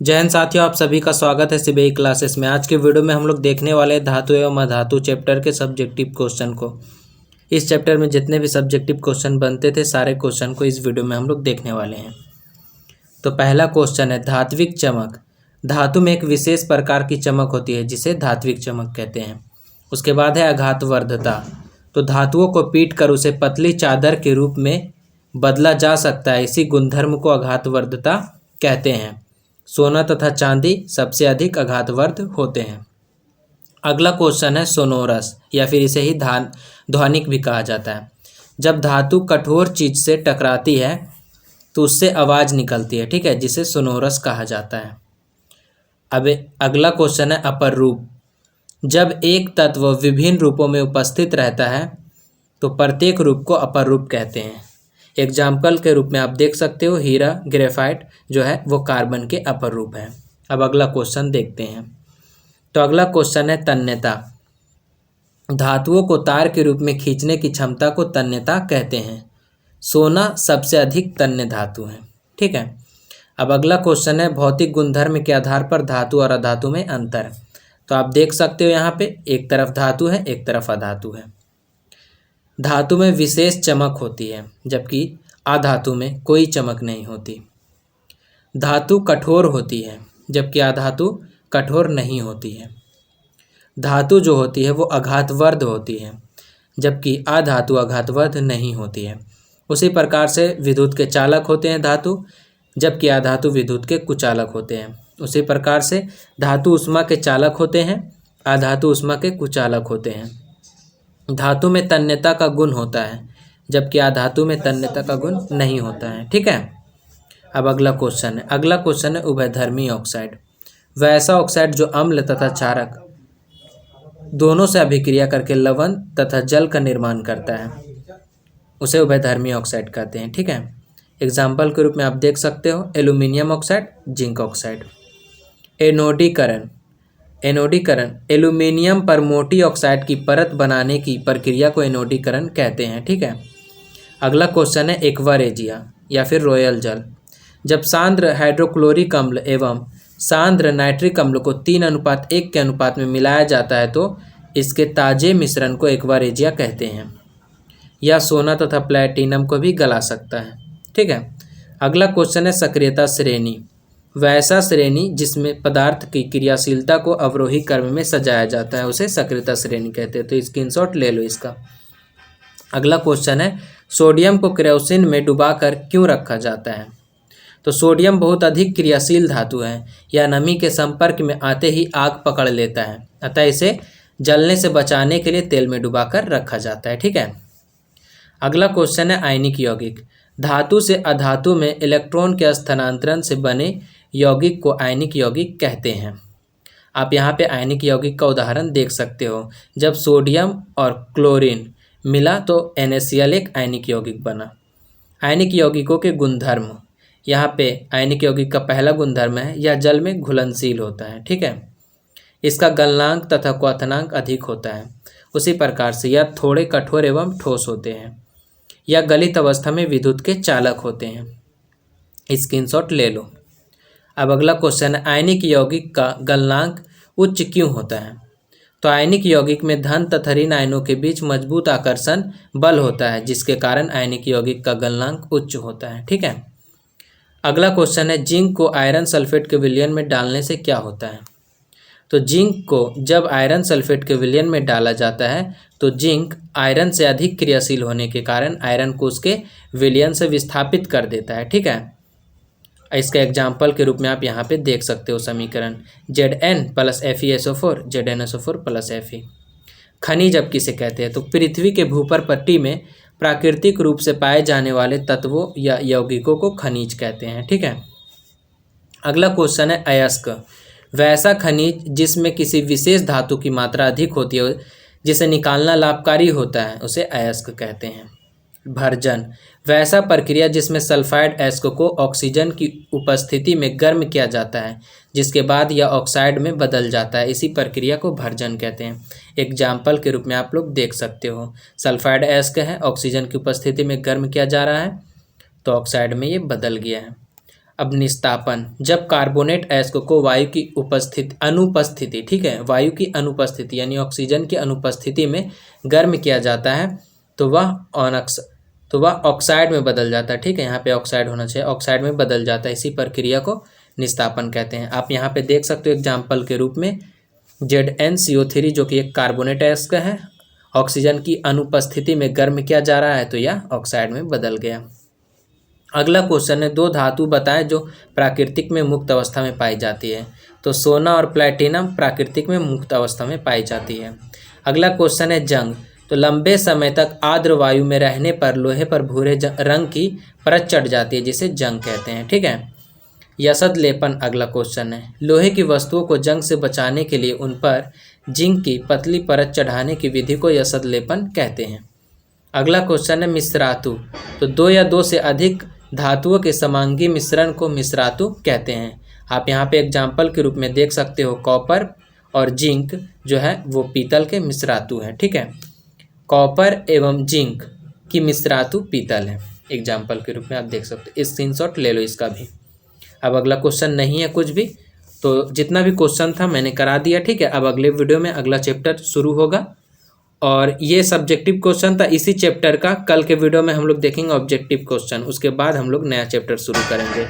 जय हिंद साथियों, आप सभी का स्वागत है सीबीआई क्लासेस में। आज के वीडियो में हम लोग देखने वाले हैं धातु एवं अधातु चैप्टर के सब्जेक्टिव क्वेश्चन को। इस चैप्टर में जितने भी सब्जेक्टिव क्वेश्चन बनते थे सारे क्वेश्चन को इस वीडियो में हम लोग देखने वाले हैं। तो पहला क्वेश्चन है धात्विक चमक। धातु में एक विशेष प्रकार की चमक होती है जिसे धात्विक चमक कहते हैं। उसके बाद है आघातवर्धता। तो धातुओं को पीट कर उसे पतली चादर के रूप में बदला जा सकता है, इसी गुणधर्म को आघातवर्धता कहते हैं। सोना तथा चांदी सबसे अधिक आघातवर्ध होते हैं। अगला क्वेश्चन है सोनोरस, या फिर इसे ही ध्वनिक भी कहा जाता है। जब धातु कठोर चीज से टकराती है तो उससे आवाज निकलती है, ठीक है, जिसे सोनोरस कहा जाता है। अब अगला क्वेश्चन है अपर रूप। जब एक तत्व विभिन्न रूपों में उपस्थित रहता है तो प्रत्येक रूप को अपर रूप कहते हैं। एग्जाम्पल के रूप में आप देख सकते हो हीरा, ग्रेफाइट जो है वो कार्बन के अपर रूप है। अब अगला क्वेश्चन देखते हैं। तो अगला क्वेश्चन है तन्यता। धातुओं को तार के रूप में खींचने की क्षमता को तन्यता कहते हैं। सोना सबसे अधिक तन्य धातु है, ठीक है। अब अगला क्वेश्चन है भौतिक गुणधर्म के आधार पर धातु और अधातु में अंतर। तो आप देख सकते हो यहाँ पे एक तरफ धातु है, एक तरफ अधातु है। धातु में विशेष चमक होती है जबकि अधातु में कोई चमक नहीं होती। धातु कठोर होती है जबकि अधातु कठोर नहीं होती है। धातु जो होती है वो आघातवर्ध होती है जबकि अधातु आघातवर्ध नहीं होती है। उसी प्रकार से विद्युत के चालक होते हैं धातु, जबकि अधातु विद्युत के कुचालक होते हैं। उसी प्रकार से धातु उष्मा के चालक होते हैं, अधातु उष्मा के कुचालक होते हैं। धातु में तन्यता का गुण होता है जबकि अधातु में तन्यता का गुण नहीं होता है, ठीक है। अब अगला क्वेश्चन है उभयधर्मी ऑक्साइड। वैसा ऑक्साइड जो अम्ल तथा क्षारक दोनों से अभिक्रिया करके लवण तथा जल का निर्माण करता है, उसे उभयधर्मी ऑक्साइड कहते हैं, ठीक है। एग्जाम्पल के रूप में आप देख सकते हो एल्यूमिनियम ऑक्साइड, जिंक ऑक्साइड। एनोडीकरण एल्यूमिनियम पर मोटी ऑक्साइड की परत बनाने की प्रक्रिया को एनोडीकरण कहते हैं, ठीक है। अगला क्वेश्चन है एक्वारेजिया या फिर रॉयल जल। जब सांद्र हाइड्रोक्लोरिक अम्ल एवं सांद्र नाइट्रिक अम्ल को 3:1 के अनुपात में मिलाया जाता है तो इसके ताजे मिश्रण को एक्वारेजिया कहते हैं। यह सोना तथा प्लैटिनम को भी गला सकता है, ठीक है। अगला क्वेश्चन है सक्रियता श्रेणी। वैसा श्रेणी जिसमें पदार्थ की क्रियाशीलता को अवरोही क्रम में सजाया जाता है उसे सक्रियता श्रेणी कहते हैं। तो स्क्रीनशॉट ले लो इसका। अगला क्वेश्चन है सोडियम को केरोसिन में डुबाकर क्यों रखा जाता है। तो सोडियम बहुत अधिक क्रियाशील धातु है, यह नमी के संपर्क में आते ही आग पकड़ लेता है, अतः इसे जलने से बचाने के लिए तेल में डुबाकर रखा जाता है, ठीक है। अगला क्वेश्चन है आयनिक यौगिक। धातु से अधातु में इलेक्ट्रॉन के स्थानांतरण से बने यौगिक को आयनिक यौगिक कहते हैं। आप यहाँ पे आयनिक यौगिक का उदाहरण देख सकते हो। जब सोडियम और क्लोरीन मिला तो NaCl एक आयनिक यौगिक बना। आयनिक यौगिकों के गुणधर्म, यहाँ पे आयनिक यौगिक का पहला गुणधर्म है यह जल में घुलनशील होता है, ठीक है। इसका गलनांक तथा क्वथनांक अधिक होता है। उसी प्रकार से यह थोड़े कठोर एवं ठोस होते हैं। यह गलित अवस्था में विद्युत के चालक होते हैं। स्क्रीनशॉट ले लो। अब अगला क्वेश्चन है आयनिक यौगिक का गलनांक उच्च क्यों होता है। तो आयनिक यौगिक में धन तथा ऋण आयनों के बीच मजबूत आकर्षण बल होता है जिसके कारण आयनिक यौगिक का गलनांक उच्च होता है, ठीक है। अगला क्वेश्चन है जिंक को आयरन सल्फेट के विलयन में डालने से क्या होता है। तो जिंक को जब आयरन सल्फेट के विलयन में डाला जाता है तो जिंक आयरन से अधिक क्रियाशील होने के कारण आयरन को उसके विलयन से विस्थापित कर देता है, ठीक है। इसका एग्जाम्पल के रूप में आप यहाँ पे देख सकते हो समीकरण Zn + FeSO4 ZnSO4 + Fe। खनिज अब किसे कहते हैं। तो पृथ्वी के भूपर पट्टी में प्राकृतिक रूप से पाए जाने वाले तत्वों या यौगिकों को खनिज कहते हैं, ठीक है। अगला क्वेश्चन है अयस्क। वैसा खनिज जिसमें किसी विशेष धातु की मात्रा अधिक होती है जिसे निकालना लाभकारी होता है उसे अयस्क कहते हैं। भर्जन वैसा प्रक्रिया जिसमें सल्फाइड अयस्क को ऑक्सीजन की उपस्थिति में गर्म किया जाता है जिसके बाद यह ऑक्साइड में बदल जाता है, इसी प्रक्रिया को भर्जन कहते हैं। एग्जाम्पल के रूप में आप लोग देख सकते हो सल्फाइड अयस्क है, ऑक्सीजन की उपस्थिति में गर्म किया जा रहा है तो ऑक्साइड में ये बदल गया है। अब निस्तापन, जब कार्बोनेट अयस्क को वायु की अनुपस्थिति, ठीक है, वायु की अनुपस्थिति यानी ऑक्सीजन की अनुपस्थिति में गर्म किया जाता है तो वह ऑक्साइड में बदल जाता है। ठीक है, यहाँ पे ऑक्साइड होना चाहिए, ऑक्साइड में बदल जाता है। इसी प्रक्रिया को निस्तापन कहते हैं। आप यहाँ पे देख सकते हो एग्जाम्पल के रूप में ZnCO3 जो कि एक कार्बोनेट अयस्क है, ऑक्सीजन की अनुपस्थिति में गर्म किया जा रहा है तो यह ऑक्साइड में बदल गया। अगला क्वेश्चन है, दो धातु बताएं जो प्राकृतिक में मुक्त अवस्था में पाई जाती है। तो सोना और प्लैटिनम प्राकृतिक में मुक्त अवस्था में पाई जाती है। अगला क्वेश्चन है जंग, तो लंबे समय तक आर्द्र वायु में रहने पर लोहे पर भूरे रंग की परत चढ़ जाती है जिसे जंग कहते हैं। ठीक है, यसद लेपन अगला क्वेश्चन है, लोहे की वस्तुओं को जंग से बचाने के लिए उन पर जिंक की पतली परत चढ़ाने की विधि को यसद लेपन कहते हैं। अगला क्वेश्चन है मिश्रातु, तो दो या दो से अधिक धातुओं के समांगी मिश्रण को मिश्रातु कहते हैं। आप यहाँ पे एग्जाम्पल के रूप में देख सकते हो कॉपर और जिंक जो है वो पीतल के मिश्रातु हैं। ठीक है, कॉपर एवं जिंक की मिश्रातु पीतल है, एग्जाम्पल के रूप में आप देख सकते हो। स्क्रीनशॉट ले लो इसका भी। अब अगला क्वेश्चन नहीं है कुछ भी, तो जितना भी क्वेश्चन था मैंने करा दिया। ठीक है, अब अगले वीडियो में अगला चैप्टर शुरू होगा और ये सब्जेक्टिव क्वेश्चन था इसी चैप्टर का। कल के वीडियो में हम लोग देखेंगे ऑब्जेक्टिव क्वेश्चन, उसके बाद हम लोग नया चैप्टर शुरू करेंगे।